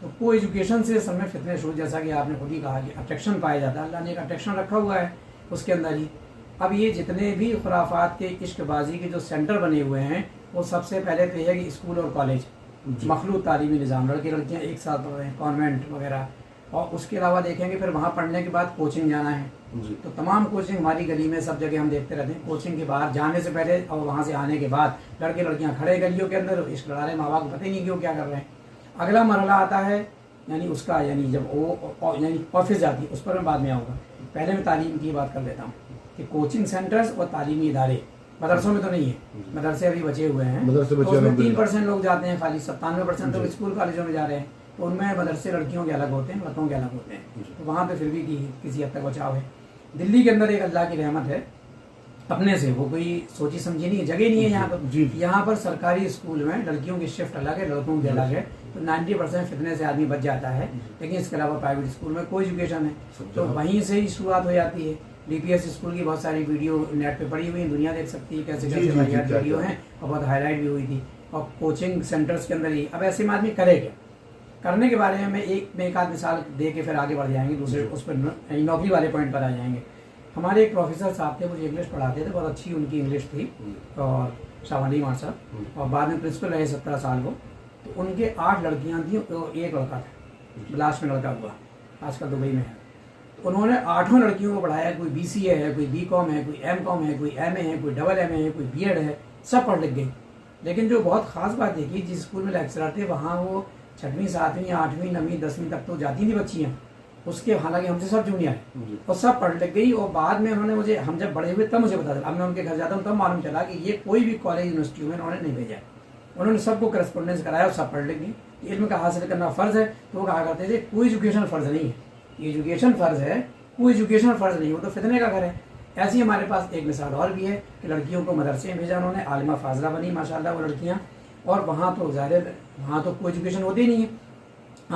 تو کو ایجوکیشن سے اصل میں فتنے شروع، جیسا کہ آپ نے خود ہی کہا کہ اٹریکشن پایا جاتا ہے، اللہ نے ایک اٹریکشن رکھا ہوا ہے اس کے اندر ہی. اب یہ جتنے بھی خرافات کے عشق بازی کے جو سینٹر بنے ہوئے ہیں، وہ سب سے پہلے تو یہ ہے کہ اسکول اور کالج، مخلوط تعلیمی نظام، لڑکے لڑکیاں ایک ساتھ پڑھ رہے ہیں، کانوینٹ وغیرہ. اور اس کے علاوہ دیکھیں گے پھر وہاں پڑھنے کے بعد کوچنگ جانا ہے. تو تمام کوچنگ ہماری گلی میں سب جگہ ہم دیکھتے رہتے ہیں. کوچنگ کے باہر جانے سے پہلے اور وہاں سے آنے کے بعد لڑکے لڑکیاں کھڑے گلیوں کے اندر عشق لڑا رہے ہیں، ماں باپ کو پتہ ہی نہیں کہ وہ کیا کر رہے ہیں. اگلا مرحلہ آتا ہے یعنی اس کا، یعنی جب وہ یعنی آفس جاتی ہے، اس پر میں بعد میں آؤں گا. پہلے میں تعلیم کی بات کر لیتا ہوں کہ کوچنگ سینٹرز اور تعلیمی ادارے، مدرسوں میں تو نہیں ہے، مدرسے ابھی بچے ہوئے ہیں، تو اس میں 3% لوگ جاتے ہیں، خالی 97% تو اسکول کالجوں میں جا رہے ہیں. تو ان میں مدرسے لڑکیوں کے الگ ہوتے ہیں، لڑکوں کے الگ ہوتے ہیں. تو وہاں پہ پھر بھی کسی حد تک بچاؤ ہے. دلی کے اندر ایک اللہ کی رحمت ہے اپنے سے، وہ کوئی سوچی سمجھی نہیں ہے، جگہ نہیں ہے یہاں پر. یہاں پر سرکاری اسکول میں لڑکیوں کی شفٹ الگ ہے، لڑکوں کی الگ ہے. تو 90% فتنے سے آدمی بچ جاتا ہے. لیکن اس کے علاوہ پرائیویٹ اسکول میں کوئی ایجوکیشن ہے، تو وہیں سے ہی شروعات ہو جاتی ہے. ڈی پی ایس اسکول کی بہت ساری ویڈیو نیٹ پہ پڑی ہوئی ہیں، دنیا دیکھ سکتی ہے کیسے کیسے واقعات ویڈیو ہیں، اور بہت ہائی لائٹ بھی ہوئی تھی. اور کوچنگ سینٹرز کے اندر ہی اب ایسے میں آدمی کرے کیا؟ کرنے کے بارے میں ایک آدھ مثال دے کے پھر آگے بڑھ جائیں گے، دوسرے اس پر نوکری والے پوائنٹ پر آ جائیں گے. ہمارے ایک پروفیسر صاحب تھے، مجھے انگلش پڑھاتے تھے، بہت اچھی ان کی انگلش تھی، اور شاہ ولی مار صاحب، اور بعد میں پرنسپل رہے 17 سال کو. تو ان کے 8 لڑکیاں تھیں، ایک لڑکا تھا، لاسٹ میں لڑکا ہوا، آج کل دبئی میں ہے. انہوں نے 8 لڑکیوں کو پڑھایا. کوئی BCA ہے، کوئی BCom ہے، کوئی M.Com ہے، کوئی MA ہے، کوئی MA ہے، کوئی B.Ed ہے، سب پڑھ لکھ گئی. لیکن جو بہت خاص بات دیکھی، جس اسکول میں لیکچرر تھے وہاں وہ 6ویں 7ویں 8ویں 9ویں 10ویں تک تو جاتی تھیں بچیاں اس کے، حالانکہ ہم سے سب جونیئر ہیں، اور سب پڑھ لکھ گئی. اور بعد میں انہوں نے مجھے، ہم جب بڑے ہوئے تب مجھے پتا چلا، اب میں ان کے گھر جاتا ہوں تب معلوم چلا کہ یہ کوئی بھی کالج یونیورسٹیوں میں انہوں نے نہیں بھیجا. انہوں نے سب کو کرسپونڈنس کرایا اور سب پڑھ لکھ گئی. علم کا حاصل کرنا فرض ہے، تو وہ کہا کرتے تھے کوئی ایجوکیشن فرض نہیں ہے، ایجوکیشن فرض ہے، کوئی ایجوکیشن فرض نہیں. وہ تو فتنے کا گھر ہے. ایسی ہمارے پاس ایک مثال اور بھی ہے کہ لڑکیوں کو مدرسے میں بھیجا انہوں نے، عالمہ فاضلہ بنی ماشاءاللہ وہ لڑکیاں. اور وہاں تو ظاہر وہاں تو کوئی ایجوکیشن ہوتی نہیں ہے.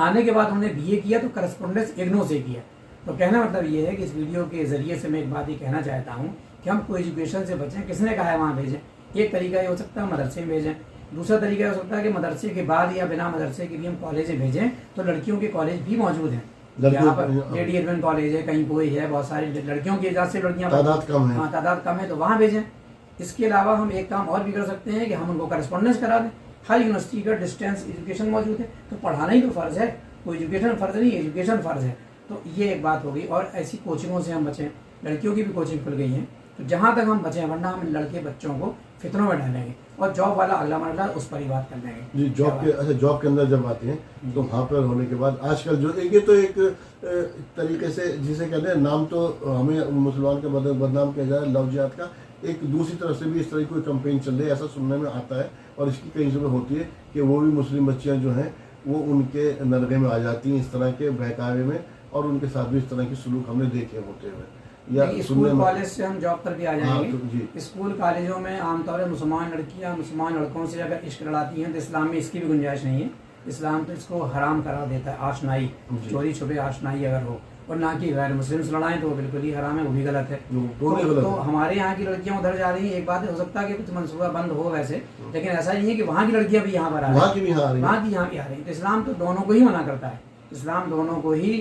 آنے کے بعد انہوں نے BA کیا تو کرسپونڈنس IGNOU سے کیا. تو کہنا مطلب یہ ہے کہ اس ویڈیو کے ذریعے سے میں ایک بات یہ کہنا چاہتا ہوں کہ ہم کوئی ایجوکیشن سے بچیں. کس نے کہا ہے وہاں بھیجیں؟ ایک طریقہ یہ ہو سکتا ہے مدرسے میں بھیجیں، دوسرا طریقہ یہ ہو سکتا ہے کہ مدرسے کے بعد یا بنا مدرسے کے بھی ہم کالج میں بھیجیں. تو لڑکیوں کے کالج بھی موجود ہیں یہاں پر، لیڈی ایڈمن کالج ہے، کہیں کوئی ہے، بہت ساری لڑکیوں کی اجازت سے لڑکیاں تعداد کم ہے تو وہاں بھیجیں. اس کے علاوہ ہم ایک کام اور بھی کر سکتے ہیں کہ ہم ان کو کرسپونڈنس کرا دیں. ہر یونیورسٹی کا ڈسٹینس ایجوکیشن موجود ہے، تو پڑھانا ہی تو فرض ہے، کوئی ایجوکیشن فرض نہیں، ایجوکیشن فرض ہے. تو یہ ایک بات ہو گئی. اور ایسی کوچنگوں سے ہم بچیں. لڑکیوں کی بھی کوچنگ کھل گئی ہیں، تو جہاں تک ہم بچیں، ورنہ ہم لڑکے بچوں کو فتنوں میں ڈالیں گے. اور جاب والا اگلا مرحلہ اس پر ہی بات کر لیں گے. جی جاب کے اندر جب آتے ہیں تو وہاں پر ہونے کے بعد آج کل جو یہ تو ایک طریقے سے جسے کہتے ہیں، نام تو ہمیں مسلمان کے بدنام کیا جائے لو جہاد کا، ایک دوسری طرف سے بھی اس طرح کی کوئی کمپین چل رہی ہے، ایسا سننے میں آتا ہے. اور اس کی کئی جگہ ہوتی ہے کہ وہ بھی مسلم بچیاں جو ہیں وہ ان کے نرغے میں آ جاتی ہیں اس طرح کے بہکاوے میں، اور ان کے ساتھ بھی اس طرح کی سلوک ہم نے دیکھے ہوتے ہوئے. یا اسکول کالج سے ہم جاب پر بھی آ جائیں گے. جی اسکول کالجوں میں عام طور پر مسلمان لڑکیاں مسلمان لڑکوں سے اگر عشق لڑاتی ہیں تو اسلام میں اس کی بھی گنجائش نہیں ہے. اسلام تو اس کو حرام قرار دیتا ہے. آشنائی، چوری چھپے آشنائی اگر ہو، اور نہ کہ غیر مسلم سے لڑائیں تو وہ بالکل ہی حرام ہے، وہ بھی غلط ہے. تو ہمارے یہاں کی لڑکیاں ادھر جا رہی ہیں. ایک بات ہو سکتا ہے کہ کچھ منصوبہ بند ہو ویسے، لیکن ایسا نہیں ہے کہ وہاں کی لڑکیاں بھی یہاں پر آ رہی ہیں، وہاں کی یہاں بھی آ رہی ہیں. تو اسلام تو دونوں کو ہی منع کرتا ہے. اسلام دونوں کو ہی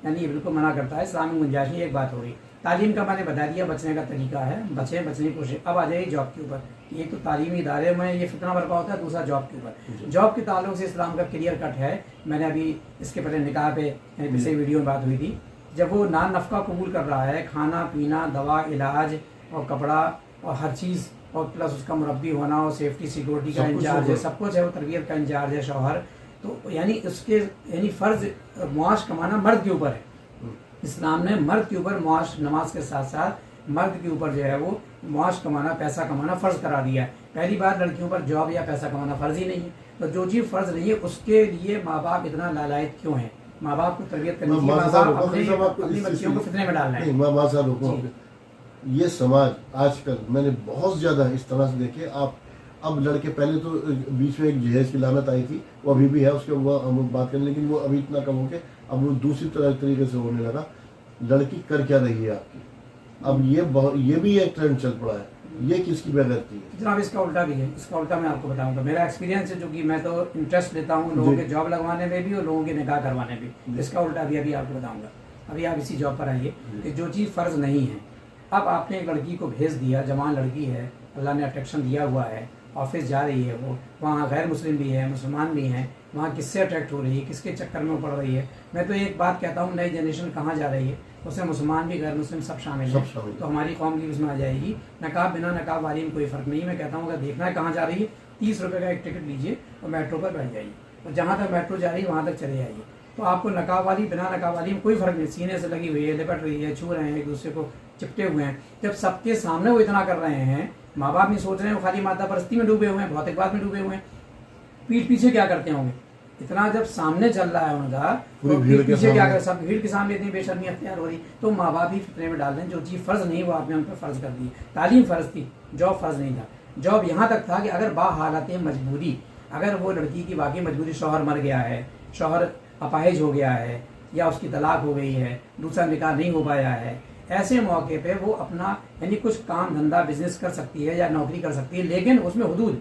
یعنی بالکل منع کرتا ہے. اسلام میں گنجائش نہیں. ایک بات ہو رہی تعلیم کا، میں نے بتا دیا بچنے کا طریقہ ہے، بچنے کی کوشش. اب آ جائیے جاب کے اوپر. ایک تو تعلیمی ادارے میں یہ فتنہ برپا ہوتا ہے، دوسرا جاب کے اوپر. جاب کے تعلق سے اسلام کا کلیئر کٹ ہے. میں نے ابھی اس کے پہلے نکاح پہ پچھلے ویڈیو میں بات ہوئی تھی، جب وہ نان نفقہ قبول کر رہا ہے، کھانا پینا دوا علاج اور کپڑا اور ہر چیز، اور پلس اس کا مربی ہونا اور سیفٹی سیکورٹی کا انچارج ہے، سب کچھ ہے، وہ تربیت کا انچارج ہے شوہر. تو یعنی اس کے یعنی فرض معاش کمانا مرد کے اوپر ہے. اسلام نے مرد کے اوپر معاش، نماز کے ساتھ ساتھ مرد کے اوپر جو ہے وہ معاش کمانا، پیسہ کمانا فرض کرا دیا ہے. پہلی بات، لڑکیوں پر جاب یا پیسہ کمانا فرض ہی نہیں ہے. تو جو چیز فرض نہیں ہے اس کے لیے ماں باپ اتنا لالائق کیوں ہیں؟ ماں باپ کو تربیت کرنی چاہیے. ماں باپ اپنی بچیوں کو فتنے میں ڈال رہے ہیں. یہ سماج آج کل میں نے بہت زیادہ اس طرح سے دیکھے. آپ اب لڑکے، پہلے تو بیچ میں ایک جہیز کی لعنت آئی تھی، وہ ابھی بھی ہے، اس کے ہم بات کریں، لیکن وہ ابھی اتنا کم ہو کے اب وہ دوسری طریقے سے ہونے لگا. لڑکی کر کیا رہی ہے آپ کی؟ اب یہ بھی ایک ٹرینڈ چل پڑا ہے یہ کس کی بےغیرتی ہے؟ جناب اس کا الٹا بھی ہے. اس کا الٹا میں آپ کو بتاؤں گا. میرا ایکسپیرینس ہے، جو کہ میں تو انٹرسٹ لیتا ہوں لوگوں کے جاب لگوانے میں بھی اور لوگوں کے نکاح کروانے بھی. اس کا الٹا بھی ابھی آپ کو بتاؤں گا. ابھی آپ اسی جاب پر آئیے کہ جو چیز فرض نہیں ہے، اب آپ نے ایک لڑکی کو بھیج دیا، جوان لڑکی ہے، اللہ نے اٹریکشن دیا ہوا ہے، آفس جا رہی ہے، وہ وہاں غیر مسلم بھی ہے، مسلمان بھی ہیں، وہاں کس سے اٹریکٹ ہو رہی ہے، کس کے چکر میں پڑ رہی ہے. میں تو ایک بات کہتا ہوں، نئی جنریشن کہاں جا رہی ہے، اس میں مسلمان بھی غیر مسلم سب شامل ہیں. تو ہماری قوم کی اس میں آ جائے گی. نقاب بنا نقاب والی میں کوئی فرق نہیں. میں کہتا ہوں اگر دیکھنا ہے کہاں جا رہی ہے، 30 روپے کا ایک ٹکٹ لیجیے اور میٹرو پر بیٹھ جائیے، اور جہاں تک میٹرو جا رہی ہے وہاں تک چلے جائیے. تو آپ کو نقاب والی بنا نقاب والی میں کوئی فرق نہیں. سینے سے لگی ہوئی ہے، لپٹ رہی ہے، چھو رہے ہیں، ایک دوسرے کو چپٹے ہوئے ہیں. جب سب کے سامنے وہ اتنا کر رہے ہیں، ماں باپ نہیں سوچ رہے ہیں، وہ خالی مادہ پرستی میں ڈوبے ہوئے ہیں، بھوتکواد میں ڈوبے ہوئے ہیں. پیٹھ پیچھے کیا کرتے ہوں گے؟ اتنا جب سامنے چل رہا ہے ان کا، تو پیٹھ پیچھے کیا کر، سب بھیڑ کے سامنے اتنی بے شرمی اختیار ہو رہی. تو ماں باپ ہی فطرے میں ڈال دیں. جو چیز فرض نہیں وہ آپ نے ان پر فرض کر دی. تعلیم فرض تھی، جاب فرض نہیں تھا. جاب یہاں تک تھا کہ اگر با حالت مجبوری، اگر وہ لڑکی کی واقعی مجبوری، شوہر مر گیا ہے، شوہر اپاہج ہو گیا ہے، یا اس کی طلاق ہو گئی ہے، دوسرا نکاح نہیں ہو پایا ہے، ایسے موقع پہ وہ اپنا یعنی کچھ کام دھندا بزنس کر سکتی ہے یا نوکری کر سکتی ہے، لیکن اس میں حدود.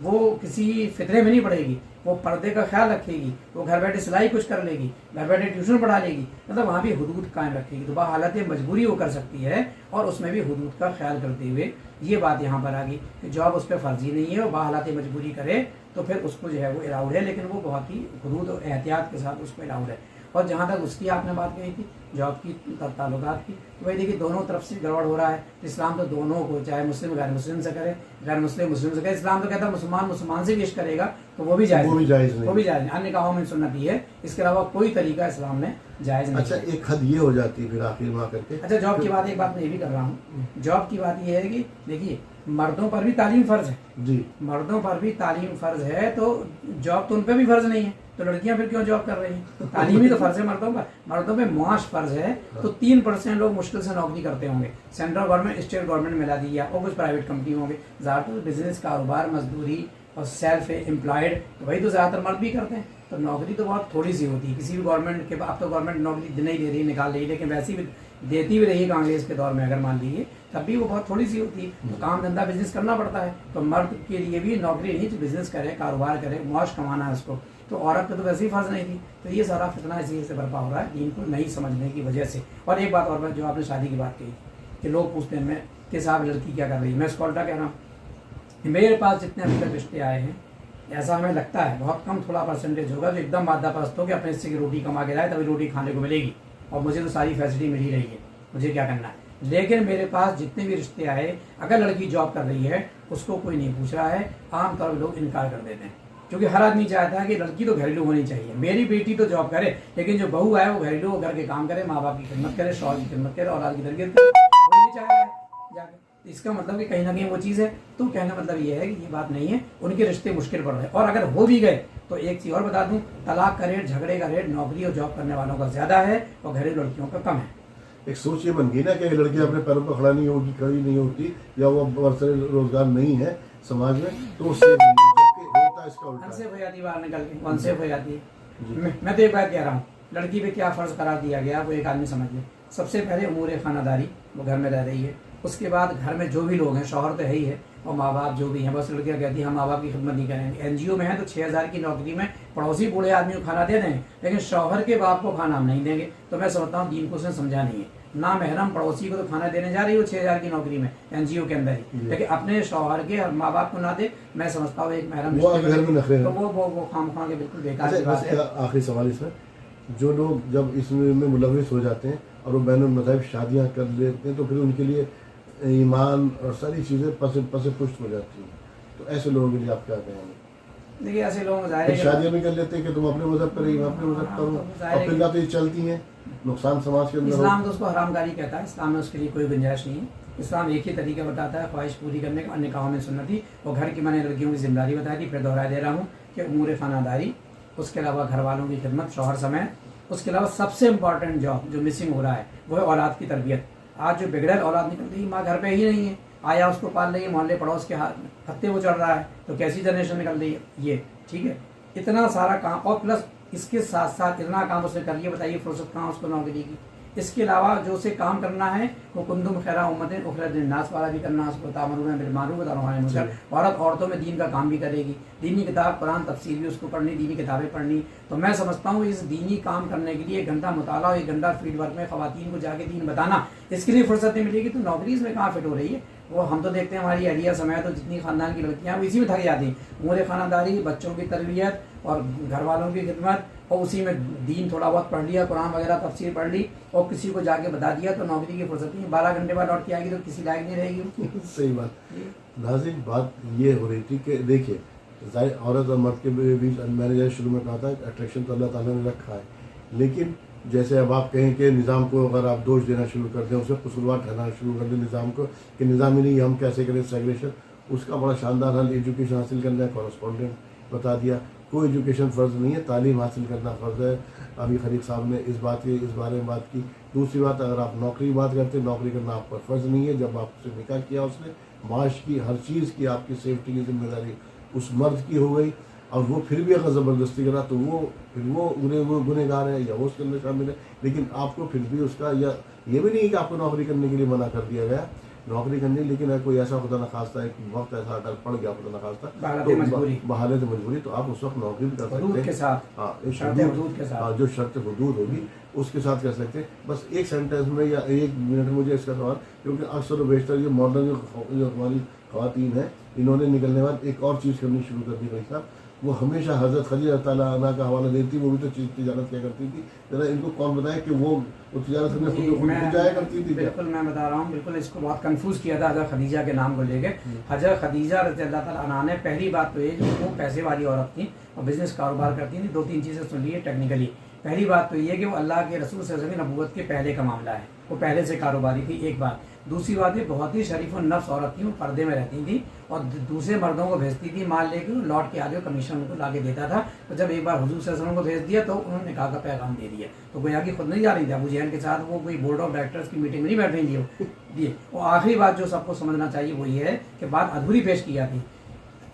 وہ کسی فطرے میں نہیں پڑے گی، وہ پردے کا خیال رکھے گی، وہ گھر بیٹھے سلائی کچھ کر لے گی، گھر بیٹھے ٹیوشن پڑھا لے گی. مطلب وہاں بھی حدود قائم رکھے گی. تو بحالت مجبوری وہ کر سکتی ہے، اور اس میں بھی حدود کا خیال کرتے ہوئے. یہ بات یہاں پر آ گئی کہ جاب اس پہ فرضی نہیں ہے، اور بحالت مجبوری کرے تو پھر اس کو جو ہے وہ الاؤڈ ہے، لیکن وہ بہت ہی حدود اور احتیاط کے ساتھ اس کو الاؤڈ ہے. اور جہاں تک اس کی آپ نے بات کہی تھی جاب کی تعلقات کی، تو وہی دیکھیے دونوں طرف سے گڑبڑ ہو رہا ہے. اسلام تو دونوں کو، چاہے مسلم غیر مسلم سے کرے، غیر مسلم مسلم سے کرے. اسلام تو کہتا ہے مسلمان مسلمان سے وش کرے گا تو وہ بھی جائز نہیں. وہ بھی جائز نہیں. ان نکاحوں میں سنت یہ ہے، اس کے علاوہ کوئی طریقہ اسلام میں جائز نہیں. اچھا ایک حد یہ ہو جاتی ہے پھر آخر میں آ کر کے. اچھا جاب کی بات، ایک بات میں یہ بھی کر رہا ہوں. جاب کی بات یہ ہے کہ دیکھیے مردوں پر بھی تعلیم فرض ہے. جی مردوں پر بھی تعلیم فرض ہے، تو جاب تو ان پہ بھی فرض نہیں ہے. تو لڑکیاں پھر کیوں جاب کر رہی ہیں؟ تعلیم ہی تو فرض ہے مردوں پر. مردوں پہ معاش فرض ہے. تو 3% لوگ مشکل سے نوکری کرتے ہوں گے. سینٹرل گورنمنٹ اسٹیٹ گورنمنٹ ملا دیا، اور کچھ پرائیویٹ کمپنی ہوں گے. زیادہ تر بزنس، کاروبار، مزدوری اور سیلف امپلائڈ وہی تو زیادہ تر مرد بھی کرتے ہیں. تو نوکری تو بہت تھوڑی سی ہوتی ہے کسی بھی گورنمنٹ کے. اب تو گورنمنٹ نوکری نہیں دے رہی، نکال رہی، لیکن ویسی بھی دیتی بھی رہی ہے کانگریس کے دور میں اگر مان لیجیے، تب بھی وہ بہت تھوڑی سی ہوتی ہے. تو کام دھندا بزنس کرنا پڑتا ہے. تو مرد کے لیے بھی نوکری نہیں، تو بزنس کرے، کاروبار کرے، معاش کمانا ہے اس کو. تو عورت پہ تو ویسے ہی فرض نہیں تھی. تو یہ سارا فتنہ اسی سے برپا ہو رہا ہے دین کو نہیں سمجھنے کی وجہ سے. اور ایک بات اور جو آپ نے شادی کی بات کہی کہ لوگ پوچھتے ہیں میں کہ صاحب لڑکی کیا کر رہی ہے. میں اس کو الٹا کہہ رہا ہوں، میرے پاس جتنے ابھی تک رشتے آئے ہیں، ایسا ہمیں لگتا ہے بہت کم تھوڑا پرسنٹیج ہوگا جو ایک دم مادہ پرست ہو کہ اپنے حصے کی روٹی کما کے لائے تبھی روٹی کھانے کو ملے گی، اور مجھے تو ساری فیسلٹی مل ہی رہی ہے، مجھے کیا کرنا ہے. لیکن میرے پاس جتنے بھی رشتے آئے، اگر لڑکی جاب کر رہی ہے اس کو کوئی نہیں پوچھ رہا ہے. عام طور پر لوگ انکار کر دیتے ہیں، کیونکہ ہر آدمی چاہتا ہے کہ لڑکی تو گھریلو ہونی چاہیے. میری بیٹی تو جاب کرے، لیکن جو بہو ہے وہ گھریلو گھر کے کام کرے، ماں باپ کی خدمت کرے، شوہر کی خدمت کرے، اولاد کی تربیت کرے. وہ یہ چاہ رہا ہے جا کے. اس کا مطلب کہ کہیں نہ کہیں وہ چیز ہے. تو کہنے کا مطلب یہ ہے کہ یہ بات نہیں ہے، ان کے رشتے مشکل پڑ رہے ہیں. اور اگر ہو بھی گئے تو ایک چیز اور بتا دوں، طلاق کا ریٹ، جھگڑے کا ریٹ نوکری اور جاب کرنے والوں کا زیادہ ہے اور گھریلو لڑکیوں کا کم ہے. ایک سوچ یہ بن گئی نا کہ لڑکی اپنے پیروں پر کھڑا نہیں ہوگی، کھڑی نہیں ہوتی، یا وہ برسر روزگار نہیں ہے سماج میں، تو اس سے ہوتا ہے اس کا الٹا. انصیف ہو جاتی ہے باہر نکل کے، انصیف ہو جاتی ہے. میں تو ایک بات کہہ رہا ہوں، لڑکی پہ کیا فرض قرار دیا گیا وہ ایک آدمی سمجھ لے. سب سے پہلے امور خانہ داری، وہ گھر میں رہ رہی ہے. اس کے بعد گھر میں جو بھی لوگ ہیں، شوہر تو ہے ہی ہے، اور ماں باپ جو بھی ہیں. بس لڑکیاں کہتی ہیں ہم ماں باپ کی خدمت نہیں کریں گے. NGO میں ہیں تو 6000 کی نوکری میں پڑوسی بوڑھے آدمی کو کھانا دے دیں گے، لیکن شوہر کے باپ کو کھانا ہم نہیں دیں گے. تو میں سمجھتا ہوں دین کو اس نے سمجھا نہیں ہے. نہ محرم پڑوسی کو تو کھانا دینے جا رہی ہو 6000 کی نوکری میں NGO کے اندر ہی، لیکن اپنے شوہر کے اور ماں باپ کو نہ دے. میں سمجھتا ہوں ایک محرم تو وہ خام خواہ کے بالکل بیکار کی بات ہے. آخری سوال اس میں، جو لوگ جب اس میں ملوث ہو جاتے ہیں اور وہ بین المذاہب شادیاں کر لیتے ہیں، تو پھر ان کے لیے ایمان اور ساری چیزیں پس پشت ہو جاتی ہیں. تو ایسے لوگوں کے لیے آپ کیا کہیں گے؟ دیکھیے ایسے لوگ ظاہر ہے شادیاں بھی کر لیتے ہیں کہ تم اپنے مذہب کریں، میں اپنے مذہب کروں، اور پھر نہ تو یہ چلتی ہیں، نقصان سماج کے اندر. اسلام تو اس کو حرام کاری کہتا ہے. اسلام میں اس کے لیے کوئی گنجائش نہیں ہے. اسلام ایک ہی طریقہ بتاتا ہے خواہش پوری کرنے کا، نکاحوں میں سنتی. اور گھر کی میں نے لڑکیوں کی ذمہ داری بتائی تھی، پھر دوہرا دے رہا ہوں کہ امور خانہ داری، اس کے علاوہ گھر والوں کی خدمت، شوہر سمیت. اس کے علاوہ سب سے امپورٹنٹ جاب جو مسنگ ہو رہا ہے وہ ہے اولاد کی تربیت. آج جو بگڑیل اولاد نکل رہی ہے، ماں گھر پہ ہی نہیں ہے، آیا اس کو پال رہی ہے، محلے پڑوس کے ہتھے وہ چڑھ رہا ہے، تو کیسی جنریشن نکل رہی ہے یہ. ٹھیک ہے، اتنا سارا کام، اور پلس اس کے ساتھ ساتھ اتنا کام اس نے کر لیا. بتائیے فرصت کہاں اس کو نوکری کی. اس کے علاوہ جو اسے کام کرنا ہے وہ کنتم خیر امۃ اخرجت للناس والا بھی کرنا، اس کو تامرون بالمعروف وتنہون عن المنکر، عورتوں میں دین کا کام بھی کرے گی، دینی کتاب قرآن تفسیر بھی اس کو پڑھنی، دینی کتابیں پڑھنی. تو میں سمجھتا ہوں اس دینی کام کرنے کے لیے 1 گھنٹہ مطالعہ اور 1 گھنٹہ فیلڈ ورک میں خواتین کو جا کے دین بتانا، اس کے لیے فرصت نہیں ملے گی تو نوکری اس میں کہاں فٹ ہو رہی ہے. وہ ہم تو دیکھتے ہیں ہماری اہلیہ سمیت تو جتنی خاندان کی لڑکیاں وہ اسی میں تھک جاتی ہیں، امور خانہ داری، بچوں کی تربیت اور گھر والوں کی خدمت، اور اسی میں دین تھوڑا بہت پڑھ لیا، قرآن وغیرہ تفسیر پڑھ لی اور کسی کو جا کے بتا دیا تو نوکری کی فرصت نہیں. 12 گھنٹے بعد لوٹ کے آئے گی تو کسی لائق نہیں رہے گی. صحیح بات. ناظرین بات یہ ہو رہی تھی کہ دیکھیے عورت اور مرد کے بیچ میں نے جیسے شروع میں کہا تھا اٹریکشن تو اللہ تعالیٰ نے رکھا ہے، لیکن جیسے اب آپ کہیں کہ نظام کو اگر آپ دوش دینا شروع کر دیں، اسے قصوروار ٹھہرانا شروع کر دیں نظام کو کہ نظام ہی نہیں، ہم کیسے کریں سیگریشن، اس کا بڑا شاندار حل ایجوکیشن حاصل کرنا ہے. کورسپونڈنٹ بتا دیا کوئی ایجوکیشن فرض نہیں ہے، تعلیم حاصل کرنا فرض ہے. ابھی خلیق صاحب نے اس بارے میں بات کی. دوسری بات، اگر آپ نوکری کی بات کرتے ہیں، نوکری کرنا آپ پر فرض نہیں ہے. جب آپ سے نکاح کیا اس نے، معاش کی ہر چیز کی آپ کی سیفٹی کی ذمہ داری اس مرد کی ہو گئی، اور وہ پھر بھی اگر زبردستی کرا تو وہ گنہ گار ہے یا وہ اس کے اندر شامل ہے. لیکن آپ کو پھر بھی اس کا یہ بھی نہیں کہ آپ کو نوکری کرنے کے لیے منع کر دیا گیا نوکری کرنے، لیکن اگر کوئی ایسا خدا نخواستہ ہے کہ وقت ایسا اگر پڑ گیا خدا نخواستہ بحالت مجبوری تو آپ اس وقت نوکری بھی کر سکتے ہیں. ہاں جو شرط حدود ہوگی اس کے ساتھ کر سکتے ہیں. بس ایک سینٹینس میں یا 1 منٹ میں مجھے اس کا سوال، کیونکہ اکثر و بیشتر یہ ماڈرن جو ہماری خواتین ہیں انہوں نے نکلنے بعد ایک اور چیز کرنی شروع کر دی. بھائی صاحب وہ ہمیشہ حضرت خدیجہ تعالیٰ عنہ کا حوالہ دیتی، وہ بھی تو چیز تجارت کیا کرتی تھی. ذرا ان کو کون بتائے کہ وہ تجارت کرنے خود جایا کرتی تھی. بالکل میں بتا رہا ہوں، بالکل اس کو بہت کنفیوز کیا تھا حضرت خدیجہ کے نام کو لے کے. حضرت خدیجہ رضی اللہ تعالیٰ عنہ نے پہلی بات تو یہ کہ وہ پیسے والی عورت تھیں اور بزنس کاروبار کرتی تھیں. 2-3 چیزیں سن لیے ٹیکنیکلی. پہلی بات تو یہ کہ وہ اللہ کے رسول صلی اللہ علیہ وسلم نبوت کے پہلے کا معاملہ ہے، وہ پہلے سے کاروباری تھی. ایک بات. دوسری بات یہ بہت ہی شریف و نفس عورت تھی، وہ پردے میں رہتی تھی اور دوسرے مردوں کو بھیجتی تھی مال لے کے، لوٹ کے آگے کمیشن ان کو لا کے دیتا تھا. تو جب ایک بار حضور صلی اللہ علیہ وسلم کو بھیج دیا تو انہوں نے نکاح کا پیغام دے دیا. تو گویا کہ خود نہیں جا رہی تھی ابو جہل کے ساتھ، وہ کوئی بورڈ آف ڈائریکٹرز کی میٹنگ میں نہیں بیٹھ رہی تھی. اور آخری بات جو سب کو سمجھنا چاہیے وہ یہ ہے کہ بات ادھوری پیش کی جاتی.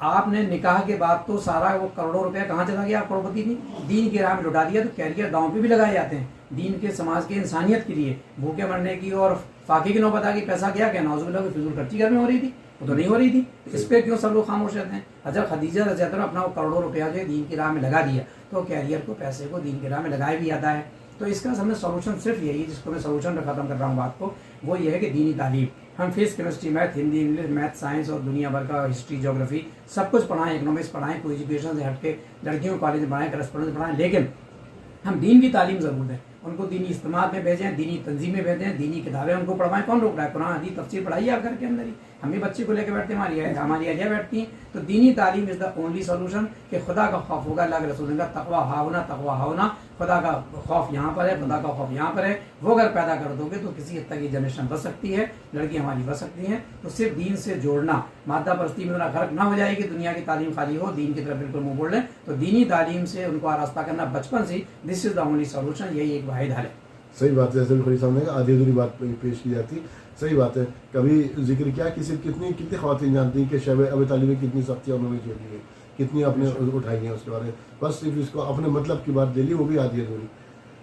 آپ نے نکاح کے بعد تو سارا وہ کروڑوں روپیہ کہاں چلا گیا؟ آپ کروڑپتی تھی. دین کی راہ میں لٹا دیا. تو کیریئر داؤں پہ بھی لگائے جاتے ہیں دین کے، سماج کے، انسانیت کے لیے. بھوکے مرنے کی اور فاقے کی نوبت آ گئی. پیسہ کیا نعوذ باللہ کی فضول خرچی گھر میں ہو رہی تھی، وہ تو نہیں ہو رہی تھی. اس پہ کیوں سب لوگ خاموش رہتے ہیں؟ حضرت خدیجہ رضی اللہ عنہ اپنا وہ کروڑوں روپیہ جو ہے دین کی راہ میں لگا دیا. تو کیریئر کو، پیسے کو دین کی راہ میں لگایا بھی جاتا ہے. تو اس کا ہمیں سولوشن صرف یہی ہے، جس کو میں سولوشن پہ ختم کر رہا ہوں بات کو، وہ یہ ہے کہ دینی تعلیم. ہم physics, chemistry, math, Hindi, English, math, science اور دنیا بھر کا ہسٹری، جغرافی سب کچھ پڑھائیں، اکنامکس پڑھائیں، کوئی ایجوکیشن سے ہٹ کے لڑکیوں کو کالج میں پڑھائیں، کرسپونڈنس پڑھائیں، لیکن ہم دین کی تعلیم ضرور دیں. ان کو دینی اجتماعات میں بھیجیں، دینی تنظیم میں بھیجیں، دینی کتابیں ان کو پڑھوائیں. کون روک رہا ہے؟ قرآن حدیث تفسیر پڑھائیے آپ گھر کے اندر ہی. ہم بھی بچے کو لے کے بیٹھتے ہیں، ہماری اہلیہ بیٹھتی ہیں. تو دینی تعلیم از دا اونلی سولوشن کہ خدا کا خوف ہوگا. اللہ کے رسول کا تقویٰ ہاؤنا، خدا کا خوف یہاں پر ہے، خدا کا خوف یہاں پر ہے. وہ اگر پیدا کر دو گے تو کسی حد تک یہ جنریشن بچ سکتی ہے، لڑکی ہماری بچ سکتی ہیں. تو صرف دین سے جوڑنا، مادہ پرستی میں اتنا غرق نہ ہو جائے کہ دنیا کی تعلیم خالی ہو، دین کی طرف بالکل منہ موڑ لیں. تو دینی تعلیم سے ان کو آراستہ کرنا بچپن سے، دس از دا اونلی سولوشن. یہی ایک واحد حل ہے. صحیح بات ہے. جیسے خلیق صاحب نے کہا آدھی ادھوری بات پیش کی جاتی. صحیح بات ہے. کبھی ذکر کیا کتنی خواتین جانتی ہیں کہ شب ابی طالب کی کتنی سختیاں انہوں نے جھیلی ہیں، کتنی اپنے اٹھائی ہیں اس کے بارے میں. بس صرف اس کو اپنے مطلب کی بات لے لی، وہ بھی آدھی ادھوری.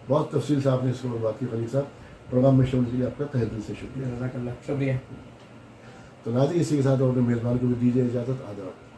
بہت تفصیل سے آپ نے اس کو بات کی. خلیق صاحب پروگرام میں شامل کے لیے آپ کا تہہ دل سے شکریہ. جزاک اللہ. شکریہ. تو ناظرین اسی کے ساتھ اپنے میزبان کو بھی دیجیے اجازت. آداب.